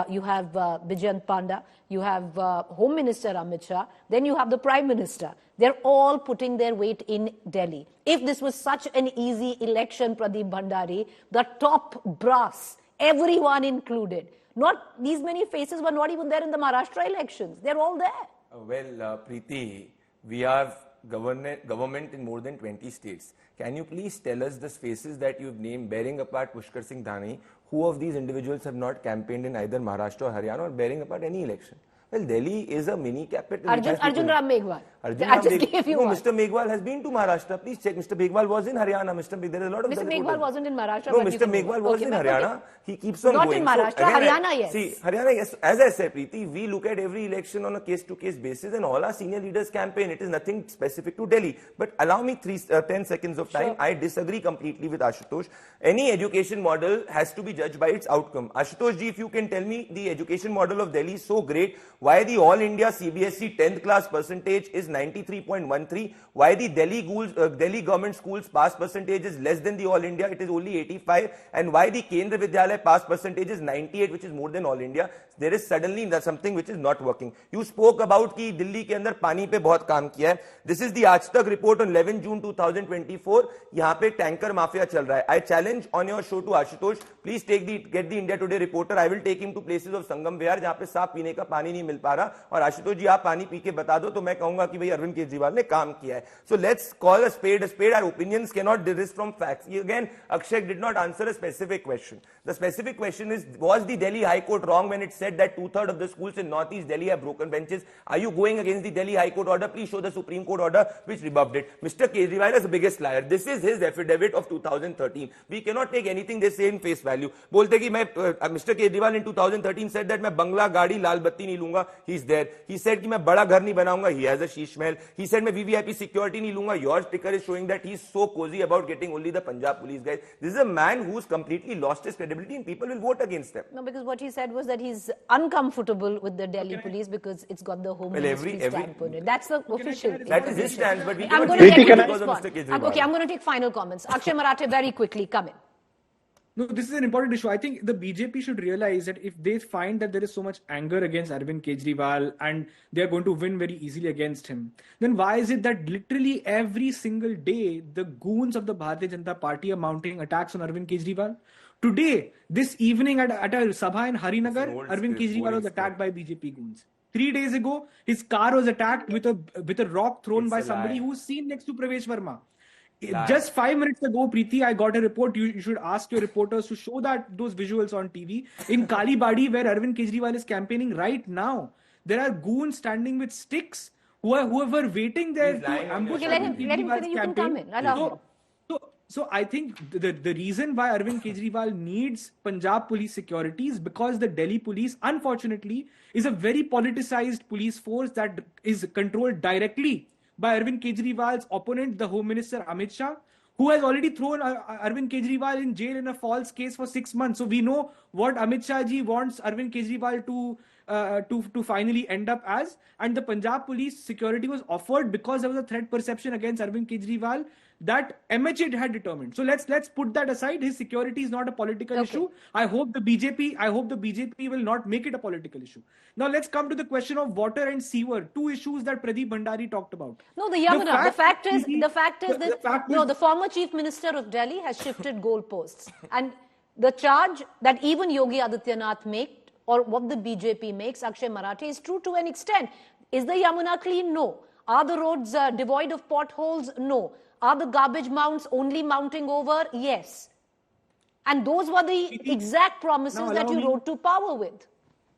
you have Bijayant Panda, you have Home Minister Amit Shah, then you have the Prime Minister. They're all putting their weight in Delhi. If this was such an easy election, Pradeep Bhandari, the top brass, everyone included, not these many faces were not even there in the Maharashtra elections. They're all there. Well, Preeti, we have government in more than 20 states. Can you please tell us the faces that you've named, bearing apart Pushkar Singh Dhani, who of these individuals have not campaigned in either Maharashtra or Haryana, or bearing apart any election? Well, Delhi is a mini capital. Arjun Ram Meghwal. I just gave you one. Mr. Meghwal has been to Maharashtra. Please check. Mr. Meghwal was in Haryana. There is a lot of. Mr. Meghwal wasn't in Maharashtra. No, Mr. Meghwal was in Haryana. Okay. He keeps on not going. Not in Maharashtra. So, Haryana, yes. See, Haryana, yes. As I said, Preeti, we look at every election on a case-to-case basis, and all our senior leaders campaign. It is nothing specific to Delhi. But allow me 10 seconds of time. Sure. I disagree completely with Ashutosh. Any education model has to be judged by its outcome. Ashutosh ji, if you can tell me the education model of Delhi is so great, why the All India CBSE 10th class percentage is 93.13, why the Delhi government schools pass percentage is less than the All India, it is only 85, and why the Kendra Vidyalaya pass percentage is 98, which is more than All India. There is suddenly something which is not working. You spoke about कि दिल्ली के अंदर पानी पे बहुत काम किया है. This is the आज तक report on 11 June 2024. यहाँ पे टैंकर माफिया चल रहा है. I challenge on your show to Ashutosh, please get the India Today reporter. I will take him to places of Sangam Vihar जहाँ पे साफ पीने का पानी नहीं मिल पा रहा. और आशुतोष जी आप पानी पी के बता दो तो मैं कहूंगा कि भाई अरविंद केजरीवाल ने काम किया है. So let's call a spade a spade. Our opinions cannot desist from facts. Again, Akshay did not answer a specific question. The specific question is, was the Delhi High Court wrong when it said that 2/3 of the schools in Northeast Delhi have broken benches? Are you going against the Delhi High Court order? Please show the Supreme Court order which rebuffed it. Mr. Kejriwal is the biggest liar. This is his affidavit of 2013. We cannot take anything they say in face value. बोलते कि मैं Mr. Kejriwal in 2013 said that मैं बंगला गाड़ी लाल बत्ती नहीं लूंगा. He's there. He said कि मैं बड़ा घर नहीं बनाऊंगा. He has a Sheesh Mahal. He said मैं VVIP security नहीं लूंगा. Your sticker is showing that he's so cozy about getting only the Punjab police guys. This is a man who's completely lost his credibility and people will vote against him. No, because what he said was that he's uncomfortable with the Delhi police because it's got the Home Ministry stamp on it. That's the official. That is his stance, but we I'm cannot going to take take because of Mr. Kejriwal. Okay, I'm going to take final comments. Akshay Marathe, very quickly, come in. No, this is an important issue. I think the BJP should realize that if they find that there is so much anger against Arvind Kejriwal and they are going to win very easily against him, then why is it that literally every single day the goons of the Bharatiya Janata Party are mounting attacks on Arvind Kejriwal? Today, this evening at a sabha in Harinagar, Arvind Kejriwal was attacked by BJP goons. 3 days ago, his car was attacked with a rock thrown by somebody who was seen next to Pravesh Verma. Just 5 minutes ago, Preeti, I got a report. You should ask your reporters to show those visuals on TV. In Kalibadi, where Arvind Kejriwal is campaigning right now, there are goons standing with sticks who were waiting there to ambush. Okay, let him finish. You can come in. So I think the reason why Arvind Kejriwal needs Punjab police security is because the Delhi police, unfortunately, is a very politicized police force that is controlled directly by Arvind Kejriwal's opponent, the Home Minister Amit Shah, who has already thrown Arvind Kejriwal in jail in a false case for 6 months. So we know what Amit Shah ji wants Arvind Kejriwal to finally end up as. And the Punjab police security was offered because there was a threat perception against Arvind Kejriwal that MHA had determined. So let's put that aside. His security is not a political issue. I hope the BJP will not make it a political issue. Now let's come to the question of water and sewer, two issues that Pradeep Bhandari talked about. No, the fact is the former Chief Minister of Delhi has shifted goalposts. And the charge that even Yogi Adityanath makes, or what the BJP makes, Akshay Marathe, is true to an extent. Is the Yamuna clean? No. Are the roads devoid of potholes? No. Are the garbage mounds only mounting over? Yes. And those were the exact promises that you rode to power with.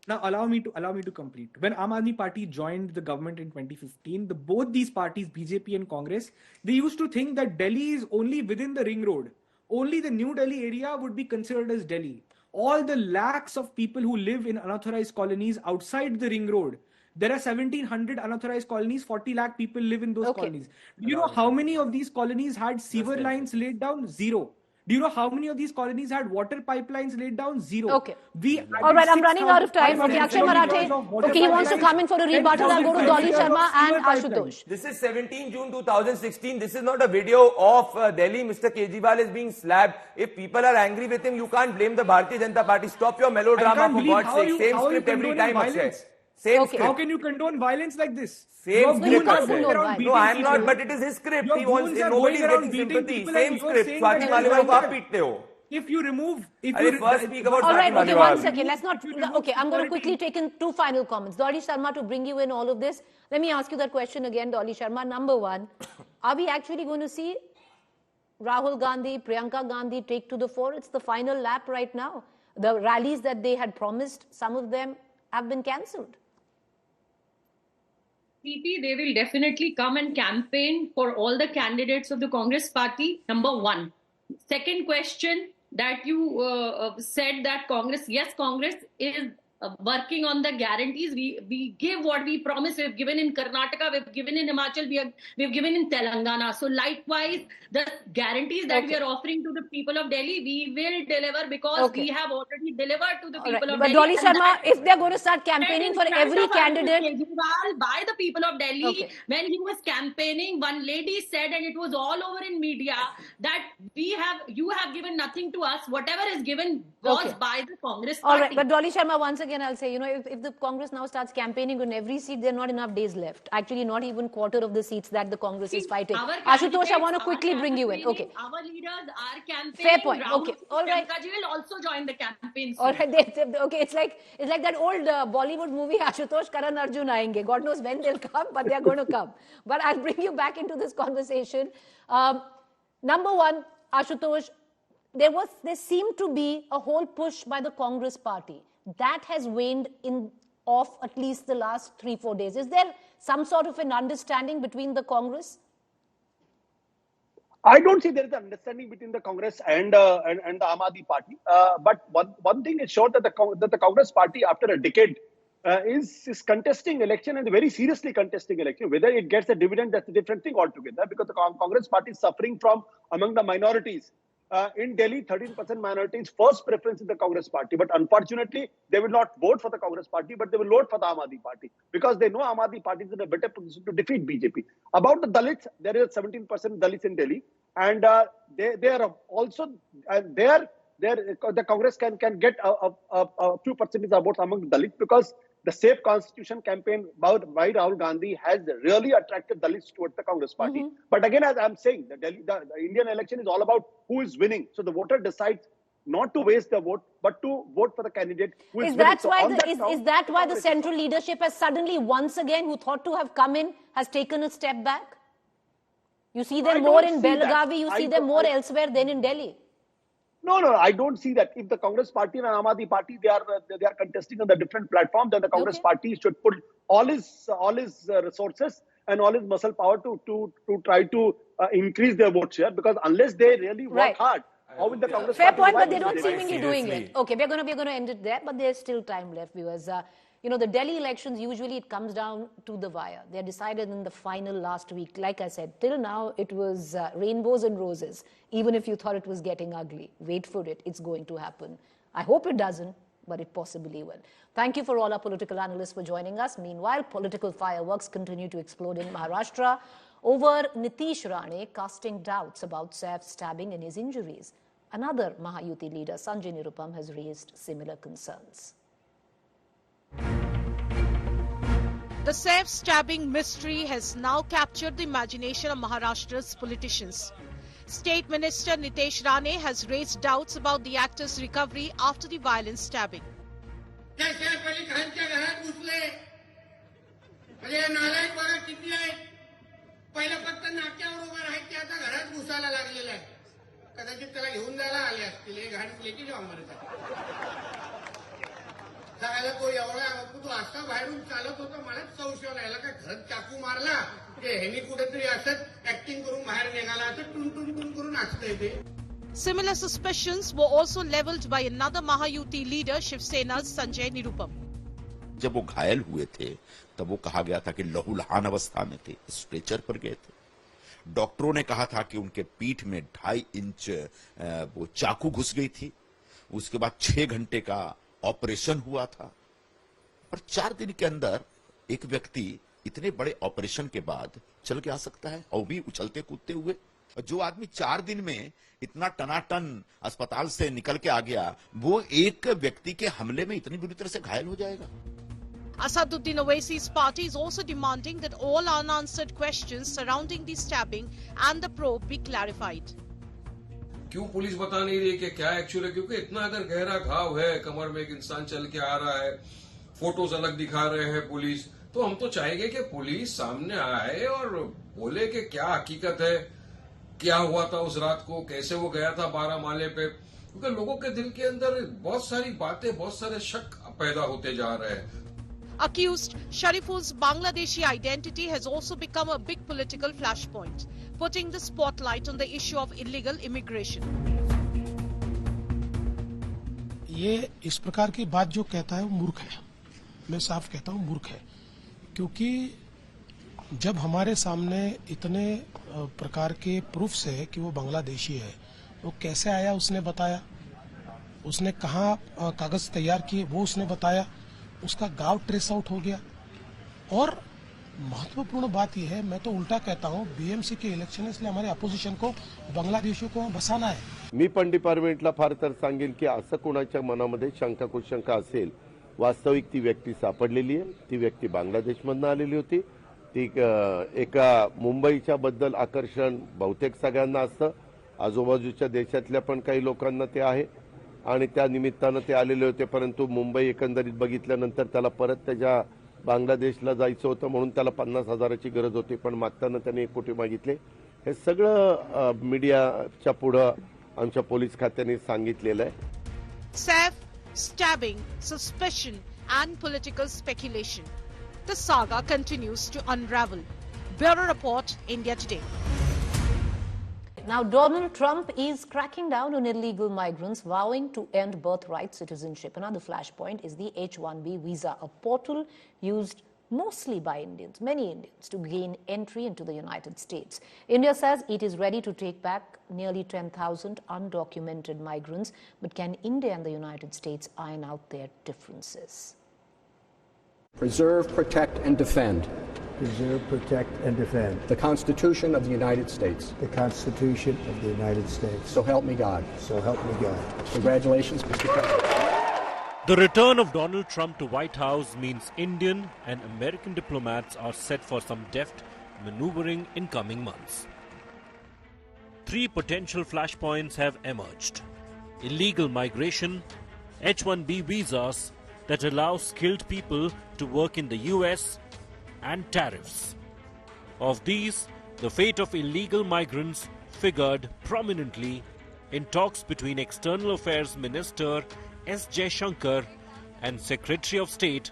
Now allow me to complete. When Aam Aadmi Party joined the government in 2015, both these parties, BJP and Congress, they used to think that Delhi is only within the ring road. Only the New Delhi area would be considered as Delhi. All the lakhs of people who live in unauthorized colonies outside the ring road. There are 1,700 unauthorized colonies, 40 lakh people live in those colonies. Do you know how many of these colonies had sewer lines laid down? 0. Do you know how many of these colonies had water pipelines laid down? 0. Okay. All right, I'm running out of time. Okay, Akshay Marathe. Okay, he wants to come in for a rebuttal. I'll go to Dolly Sharma and Ashutosh. This is 17 June 2016. This is not a video of Delhi. Mr. Kejriwal is being slapped. If people are angry with him, you can't blame the Bharatiya Janata Party. Stop your melodrama for God's sake. Same script every time, Akshay. Same script. How can you condone violence like this? Same script. No, I'm not, but it is his script. He wants, nobody is getting sympathy. Same script. Swati Maliwal को आप पीटते हो. if you remove, first speak about all right, Sati okay, Maliwal. one second. Let's not. Okay, I'm going to quickly take in two final comments. Dolly Sharma, to bring you in all of this, let me ask you that question again, Dolly Sharma. Number one, are we actually going to see Rahul Gandhi, Priyanka Gandhi take to the fore? It's the final lap right now. The rallies that they had promised, some of them have been cancelled. Preeti, they will definitely come and campaign for all the candidates of the Congress party, number one. Second question that you said that Congress, yes, Congress is working on the guarantees. We give what we promised. We've given in Karnataka, we've given in Himachal, we've given in Telangana. So likewise, the guarantees that we are offering to the people of Delhi, we will deliver because we have already delivered to the people of Delhi. But Dolly Sharma, if they're going to start campaigning for every candidate... Kejriwal by the people of Delhi, when he was campaigning, one lady said, and it was all over in media, that you have given nothing to us. Whatever is given was by the Congress party. All right, but Dolly Sharma, once again, I'll say, if the Congress now starts campaigning on every seat, there are not enough days left. Actually, not even quarter of the seats that the Congress is fighting. Ashutosh, I want to quickly bring you in. Okay. Our leaders are campaigning. Fair point. Okay. All right. Priyanka ji will also join the campaign. All right. Okay. It's like that old Bollywood movie, Ashutosh, Karan Arjun aayenge. God knows when they'll come, but they're going to come. But I'll bring you back into this conversation. Number one, Ashutosh, there seemed to be a whole push by the Congress party. That has waned off at least the last 3-4 days. Is there some sort of an understanding between the Congress? I don't see there is an understanding between the Congress and the Aam Aadmi Party. But one thing is sure that the Congress Party, after a decade, is contesting election and very seriously contesting election. Whether it gets a dividend, that's a different thing altogether. Because the Congress Party is suffering from among the minorities. In Delhi, 13% minorities, first preference is the Congress Party. But unfortunately, they will not vote for the Congress Party, but they will vote for the Aam Aadmi Party. Because they know Aam Aadmi Party is in a better position to defeat BJP. About the Dalits, there is 17% Dalits in Delhi. And they are also, the Congress can get a few percentage of votes among the Dalits because the Safe Constitution campaign by Rahul Gandhi has really attracted Dalits towards the Congress Party. But again, as I'm saying, the Indian election is all about who is winning. So the voter decides not to waste the vote, but to vote for the candidate who is winning. Is that why the central leadership has suddenly, once again, who thought to have come in, has taken a step back? You see them more in Belagavi, you see them more elsewhere than in Delhi. No, I don't see that. If the Congress Party and Aam Aadmi Party they are contesting on the different platforms, then the Congress Party should put all his resources and all his muscle power to try to increase their vote share. Because unless they really work hard, how will the Congress Fair Party? Fair point, but they don't seemingly doing it. Okay, we're going to end it there, but there's still time left, viewers. The Delhi elections, usually it comes down to the wire. They're decided in the final last week. Like I said, till now, it was rainbows and roses. Even if you thought it was getting ugly, wait for it. It's going to happen. I hope it doesn't, but it possibly will. Thank you for all our political analysts for joining us. Meanwhile, political fireworks continue to explode in Maharashtra over Nitish Rane casting doubts about self-stabbing and his injuries. Another Mahayuti leader, Sanjay Nirupam, has raised similar concerns. The self-stabbing mystery has now captured the imagination of Maharashtra's politicians. State Minister Nitish Rane has raised doubts about the actor's recovery after the violent stabbing. Similar suspicions were also leveled by another Mahayuti leader, Shiv Sena's Sanjay Nirupam. जब वो घायल हुए थे तब वो कहा गया था कि लहूलुहान अवस्था में थे, स्ट्रेचर पर गए थे। डॉक्टरों ने कहा था कि उनके पीठ में 2.5 इंच वो चाकू घुस गई थी। उसके बाद 6 घंटे का ऑपरेशन हुआ था और 4 दिन के अंदर एक व्यक्ति इतने बड़े ऑपरेशन के बाद चल के आ सकता है और भी उछलते कूदते हुए। जो आदमी 4 दिन में इतना टनाटन अस्पताल से निकल के आ गया, वो एक व्यक्ति के हमले में इतनी बुरी तरह से घायल हो जाएगा। Asaduddin Owaisi's party is also demanding that all unanswered questions surrounding the stabbing and the probe be clarified. क्यों पुलिस बता नहीं रही कि क्या एक्चुअली, क्योंकि इतना अगर गहरा घाव है, कमर में एक इंसान चल के आ रहा है, फोटोज अलग दिखा रहे हैं पुलिस, तो हम तो चाहेंगे कि पुलिस सामने आए और बोले कि क्या हकीकत है, क्या हुआ था उस रात को, कैसे वो गया था 12 माले पे, क्योंकि लोगों के दिल के अंदर बहुत सारी बातें, बहुत सारे शक पैदा होते जा रहे हैं। Accused Shariful's Bangladeshi identity has also become a big political flashpoint, putting the spotlight on the issue of illegal immigration. ये इस प्रकार की बात जो कहता है वो मूर्ख है, मैं साफ कहता हूँ मूर्ख है, क्योंकि जब हमारे सामने इतने प्रकार के प्रूफ्स है कि वो बांग्लादेशी है, वो कैसे आया उसने बताया, उसने कहाँ कागज तैयार किए वो उसने बताया, उसका गांव ट्रेस आउट हो गया। और महत्वपूर्ण बात यह है, मैं तो उल्टा कहता हूँ, बीएमसी के इलेक्शन इसलिए हमारे अपोजिशन को बांग्लादेशियों को बसाना है। मी पण डिपार्टमेंटला फार तर सांगेन की असं कोणाच्या मनामध्ये शंका कुशंका असेल, वास्तविक ती व्यक्ती सापडलेली आहे, ती व्यक्ती बांगलादेशमधून आलेली होती, ती एका मुंबईच्या बद्दल आकर्षण बहुतेक सगळ्यांना असतं, आजूबाजूच्या देशातल्या पण काही लोकांना ते आहे आणि त्या निमित्तानं ते आलेले होते, परंतु मुंबई एकंदरीत बघितल्यानंतर त्याला परत त्याच्या बांगलादेशला जायचं होतं म्हणून त्याला 50,000ची गरज होती, पण मागताना त्याने 1 कोटी मागितले। हे सगळं मीडियाच्या पुढे आमच्या पोलीस खात्याने सांगितलेलं आहे। Theft, stabbing, suspicion and political speculation. The saga continues to unravel. Bureau Report, India Today. Now, Donald Trump is cracking down on illegal migrants, vowing to end birthright citizenship. Another flashpoint is the H-1B visa, a portal used mostly by Indians, many Indians, to gain entry into the United States. India says it is ready to take back nearly 10,000 undocumented migrants, but can India and the United States iron out their differences? Preserve, protect, and defend. Preserve, protect, and defend. The Constitution of the United States. The Constitution of the United States. So help me God. So help me God. Congratulations, Mr. President. The return of Donald Trump to White House means Indian and American diplomats are set for some deft maneuvering in coming months. 3 potential flashpoints have emerged: illegal migration, H-1B visas that allow skilled people to work in the US, and tariffs. Of these, the fate of illegal migrants figured prominently in talks between External Affairs Minister S. Jaishankar and Secretary of State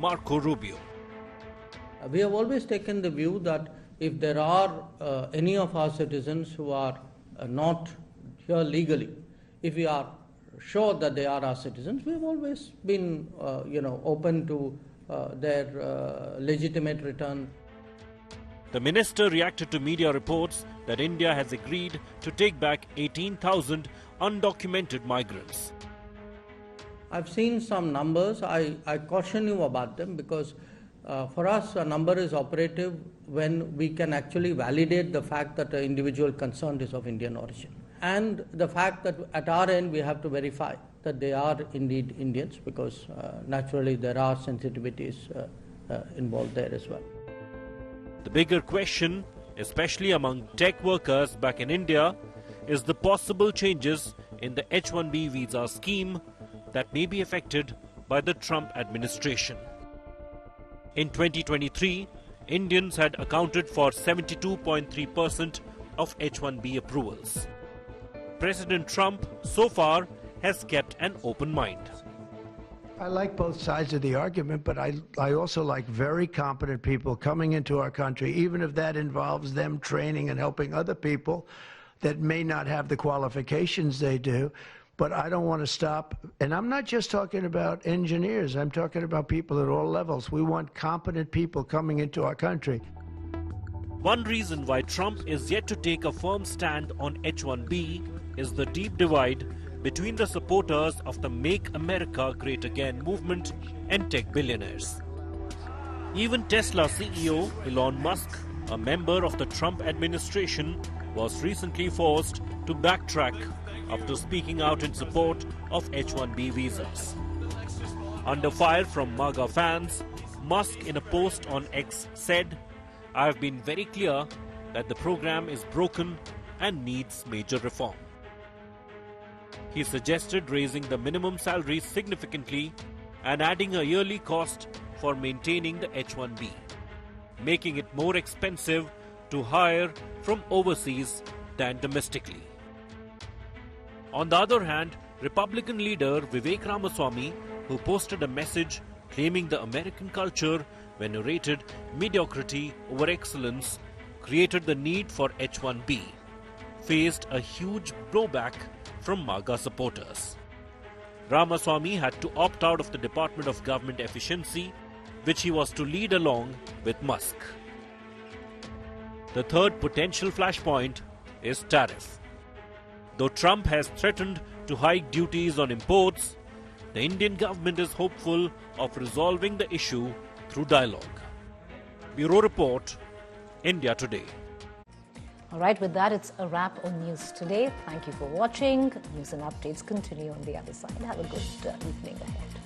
Marco Rubio. We have always taken the view that if there are any of our citizens who are not here legally, if we are sure that they are our citizens, we have always been open to their legitimate return. The minister reacted to media reports that India has agreed to take back 18,000 undocumented migrants. I've seen some numbers. I caution you about them because for us a number is operative when we can actually validate the fact that the individual concerned is of Indian origin, and the fact that at our end we have to verify that they are indeed Indians, because naturally there are sensitivities involved there as well. The bigger question, especially among tech workers back in India, is the possible changes in the H-1B visa scheme that may be affected by the Trump administration. In 2023, Indians had accounted for 72.3% of H-1B approvals. President Trump, so far, has kept an open mind. I like both sides of the argument, but I also like very competent people coming into our country, even if that involves them training and helping other people that may not have the qualifications they do. But I don't want to stop. And I'm not just talking about engineers. I'm talking about people at all levels. We want competent people coming into our country. One reason why Trump is yet to take a firm stand on H-1B is the deep divide between the supporters of the Make America Great Again movement and tech billionaires. Even Tesla CEO Elon Musk, a member of the Trump administration, was recently forced to backtrack after speaking out in support of H-1B visas. Under fire from MAGA fans, Musk in a post on X said, "I have been very clear that the program is broken and needs major reform." He suggested raising the minimum salary significantly and adding a yearly cost for maintaining the H-1B, making it more expensive to hire from overseas than domestically. On the other hand, Republican leader Vivek Ramaswamy, who posted a message claiming the American culture when narrated mediocrity over excellence created the need for H-1B, faced a huge blowback from MAGA supporters. Ramaswamy had to opt out of the Department of Government Efficiency, which he was to lead along with Musk. The third potential flashpoint is tariff. Though Trump has threatened to hike duties on imports, the Indian government is hopeful of resolving the issue through dialogue. Bureau Report, India Today. All right, with that, it's a wrap on News Today. Thank you for watching. News and updates continue on the other side. Have a good evening ahead.